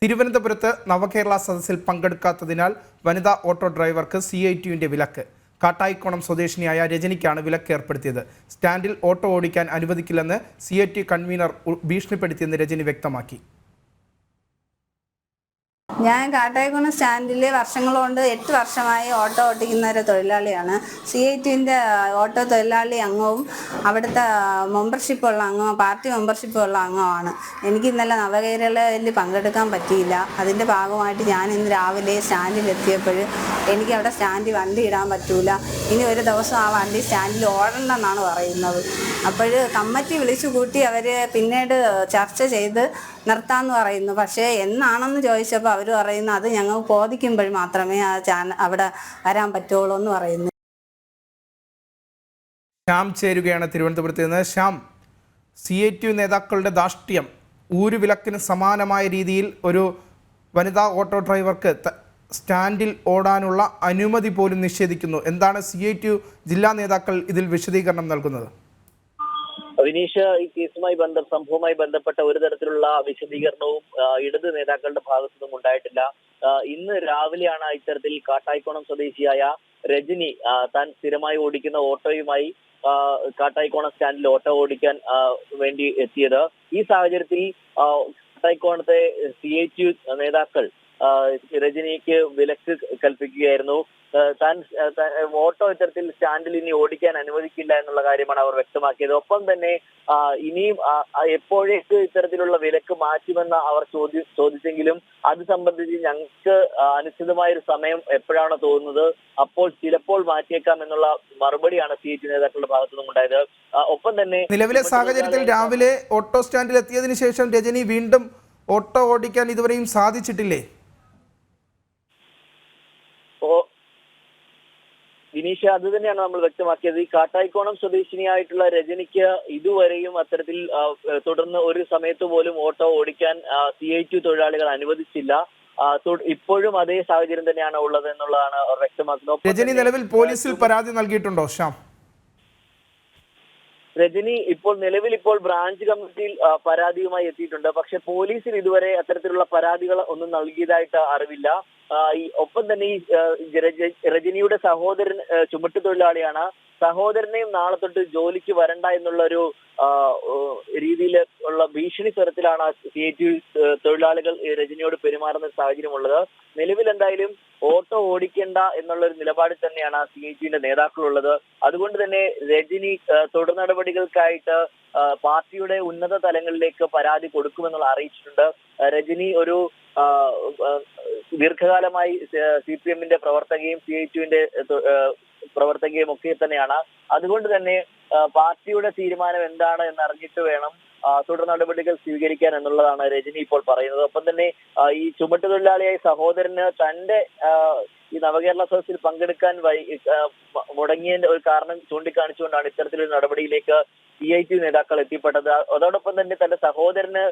തിരുവനന്തപുരത്ത് നവകേരള സദസ്സിൽ പങ്കെടുക്കാത്തതിനാൽ വനിതാ ഓട്ടോ ഡ്രൈവർക്ക് CITUവിന്റെ വിലക്ക്. കാട്ടായിക്കോണം സ്വദേശിനിയായ രജനിക്കാണ് വിലക്ക് ഏർപ്പെടുത്തിയത്. സ്റ്റാൻഡിൽ ഓട്ടോ ഓടിക്കാൻ അനുവദിക്കില്ലെന്ന് CITU കൺവീനർ ഭീഷണിപ്പെടുത്തിയെന്ന് രജനി വ്യക്തമാക്കി. ഞാൻ കാട്ടായിക്കോണം സ്റ്റാൻഡിൽ വർഷങ്ങളുകൊണ്ട് 8 വർഷമായി ഓട്ടോ ഓടിക്കുന്ന ഒരു തൊഴിലാളിയാണ്. CITUവിൻ്റെ ഓട്ടോ തൊഴിലാളി അംഗവും അവിടുത്തെ മെമ്പർഷിപ്പുള്ള അംഗവും പാർട്ടി മെമ്പർഷിപ്പുള്ള അംഗമാണ്. എനിക്ക് ഇന്നലെ നവകേരളയിൽ പങ്കെടുക്കാൻ പറ്റിയില്ല. അതിൻ്റെ ഭാഗമായിട്ട് ഞാൻ ഇന്ന് രാവിലെ സ്റ്റാൻഡിലെത്തിയപ്പോൾ എനിക്ക് അവിടെ സ്റ്റാൻഡിൽ വണ്ടി ഇടാൻ പറ്റൂല, ഇനി ഒരു ദിവസം ആ വണ്ടി സ്റ്റാൻഡിൽ ഓടണമെന്നാണ് പറയുന്നത്. അപ്പോൾ കമ്മിറ്റി വിളിച്ചു കൂട്ടി അവർ പിന്നീട് ചർച്ച ചെയ്ത് നിർത്താമെന്ന് പറയുന്നു. പക്ഷേ എന്നാണെന്ന് ചോദിച്ചപ്പോൾ അവർ പറയുന്നു അത് ഞങ്ങൾ ബോധിക്കുമ്പോൾ മാത്രമേ അവിടെ വരാൻ പറ്റുള്ളൂ എന്ന് പറയുന്നു. ശ്യാം ചേരുകയാണ് തിരുവനന്തപുരത്ത് നിന്ന്. ശ്യാം, CITU നേതാക്കളുടെ ധാർഷ്ട്യം, ഊരുവിലക്കിന് സമാനമായ രീതിയിൽ ഒരു വനിതാ ഓട്ടോ ഡ്രൈവർക്ക് സ്റ്റാൻഡിൽ ഓടാനുള്ള അനുമതി പോലും നിഷേധിക്കുന്നു. എന്താണ് CITU ജില്ലാ നേതാക്കൾ ഇതിൽ വിശദീകരണം നൽകുന്നത്? വിനീഷ്, ഈ കേസുമായി സംഭവവുമായി ബന്ധപ്പെട്ട ഒരു തരത്തിലുള്ള വിശദീകരണവും ഇടത് നേതാക്കളുടെ ഭാഗത്തുനിന്നും ഉണ്ടായിട്ടില്ല. ഇന്ന് രാവിലെയാണ് ഇത്തരത്തിൽ കാട്ടായിക്കോണം സ്വദേശിയായ രജനി താൻ സ്ഥിരമായി ഓടിക്കുന്ന ഓട്ടോയുമായി കാട്ടായിക്കോണം സ്റ്റാൻഡിൽ ഓട്ടോ ഓടിക്കാൻ വേണ്ടി എത്തിയത്. ഈ സാഹചര്യത്തിൽ കാട്ടായിക്കോണത്തെ CITU നേതാക്കൾ രജനിക്ക് വിലക്ക് കൽപ്പിക്കുകയായിരുന്നു. താൻ ഓട്ടോ ഇത്തരത്തിൽ സ്റ്റാൻഡിൽ ഇനി ഓടിക്കാൻ അനുവദിക്കില്ല എന്നുള്ള കാര്യമാണ് അവർ വ്യക്തമാക്കിയത്. ഒപ്പം തന്നെ ഇനിയും എപ്പോഴേക്ക് ഇത്തരത്തിലുള്ള വിലക്ക് മാറ്റുമെന്ന് അവർ ചോദിച്ചെങ്കിലും അത് സംബന്ധിച്ച് ഞങ്ങൾക്ക് അനിശ്ചിതമായൊരു സമയം എപ്പോഴാണ് തോന്നുന്നത്, അപ്പോൾ ചിലപ്പോൾ മാറ്റിയേക്കാം എന്നുള്ള മറുപടിയാണ് CITU നേതാക്കളുടെ ഭാഗത്തു നിന്നും ഉണ്ടായത്. ഒപ്പം തന്നെ നിലവിലെ സാഹചര്യത്തിൽ രാവിലെ ഓട്ടോ സ്റ്റാൻഡിൽ എത്തിയതിനു ശേഷം രജനി വീണ്ടും ഓട്ടോ ഓടിക്കാൻ ഇതുവരെയും സാധിച്ചിട്ടില്ലേ? വിനീഷ, അത് തന്നെയാണ് നമ്മൾ വ്യക്തമാക്കിയത്. ഈ കാട്ടായിക്കോണം സ്വദേശിനിയായിട്ടുള്ള രജനിക്ക് ഇതുവരെയും അത്തരത്തിൽ തുടർന്ന് ഒരു സമയത്ത് പോലും ഓട്ടോ ഓടിക്കാൻ CITU തൊഴിലാളികൾ അനുവദിച്ചില്ല. ഇപ്പോഴും അതേ സാഹചര്യം തന്നെയാണ് ഉള്ളത് എന്നുള്ളതാണ് അവർ വ്യക്തമാക്കുന്നത്. രജനി നിലവിൽ പോലീസിൽ പരാതി നൽകിയിട്ടുണ്ടോ? ശ്യാം, രജനി നിലവിൽ ബ്രാഞ്ച് കമ്മിറ്റിയിൽ പരാതിയുമായി എത്തിയിട്ടുണ്ട്. പക്ഷെ പോലീസിൽ ഇതുവരെ അത്തരത്തിലുള്ള പരാതികൾ ഒന്നും നൽകിയതായിട്ട് അറിവില്ല. ഒപ്പം തന്നെ ഈ രജനിയുടെ സഹോദരൻ ചുമട്ടുതൊഴിലാളിയാണ്. സഹോദരനെയും നാളെ തൊട്ട് ജോലിക്ക് വരണ്ട എന്നുള്ള ഒരു രീതിയിൽ ഉള്ള ഭീഷണി സ്വരത്തിലാണ് CITU തൊഴിലാളികൾ രജനിയോട് പെരുമാറുന്ന സാഹചര്യമുള്ളത്. നിലവിൽ എന്തായാലും ഓട്ടോ ഓടിക്കേണ്ട എന്നുള്ളൊരു നിലപാടിൽ തന്നെയാണ് CITUവിന്റെ നേതാക്കളുള്ളത്. അതുകൊണ്ട് തന്നെ രജനി തുടർ നടപടികൾക്കായിട്ട് പാർട്ടിയുടെ ഉന്നത തലങ്ങളിലേക്ക് പരാതി കൊടുക്കുമെന്നുള്ള അറിയിച്ചിട്ടുണ്ട്. രജനി ഒരു ദീർഘകാലമായി CPMന്റെ പ്രവർത്തകയും CITUവിന്റെ പ്രവർത്തകയും ഒക്കെ തന്നെയാണ്. അതുകൊണ്ട് തന്നെ പാർട്ടിയുടെ തീരുമാനം എന്താണ് എന്നറിഞ്ഞിട്ട് വേണം തുടർ നടപടികൾ സ്വീകരിക്കാൻ എന്നുള്ളതാണ് രജനി ഇപ്പോൾ പറയുന്നത്. ഒപ്പം തന്നെ ഈ ചുമട്ടുതൊഴിലാളിയായ സഹോദരന് തന്റെ ഈ നവകേരള സദസ്സിൽ പങ്കെടുക്കാൻ മുടങ്ങിയതിന്റെ ഒരു കാരണം ചൂണ്ടിക്കാണിച്ചുകൊണ്ടാണ് ഇത്തരത്തിലൊരു നടപടിയിലേക്ക് CITU നേതാക്കൾ എത്തിപ്പെട്ടത്. അതോടൊപ്പം തന്നെ തന്റെ സഹോദരന്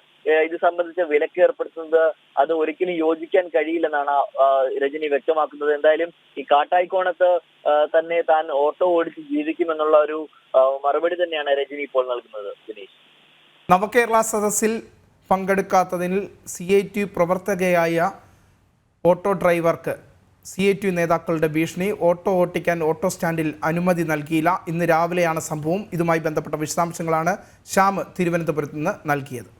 ഇത് സംബന്ധിച്ച വിലക്ക് ഏർപ്പെടുത്തുന്നത് അത് ഒരിക്കലും യോജിക്കാൻ കഴിയില്ലെന്നാണ് രജനി വ്യക്തമാക്കുന്നത്. എന്തായാലും ഈ കാട്ടായിക്കോണത്ത് തന്നെ താൻ ഓട്ടോ ഓടിച്ച് ജീവിക്കുമെന്നുള്ള ഒരു മറുപടി തന്നെയാണ് രജനി ഇപ്പോൾ നൽകുന്നത്. ദിനേശ്, നവകേരള സദസ്സിൽ പങ്കെടുക്കാത്തതിൽ CITU പ്രവർത്തകയായ ഓട്ടോ ഡ്രൈവർക്ക് CITU നേതാക്കളുടെ ഭീഷണി. ഓട്ടോ ഓട്ടിക്കാൻ ഓട്ടോ സ്റ്റാൻഡിൽ അനുമതി നൽകിയില്ല. ഇന്ന് രാവിലെയാണ് സംഭവം. ഇതുമായി ബന്ധപ്പെട്ട വിശദാംശങ്ങളാണ് ശ്യാം തിരുവനന്തപുരത്ത് നിന്ന് നൽകിയത്.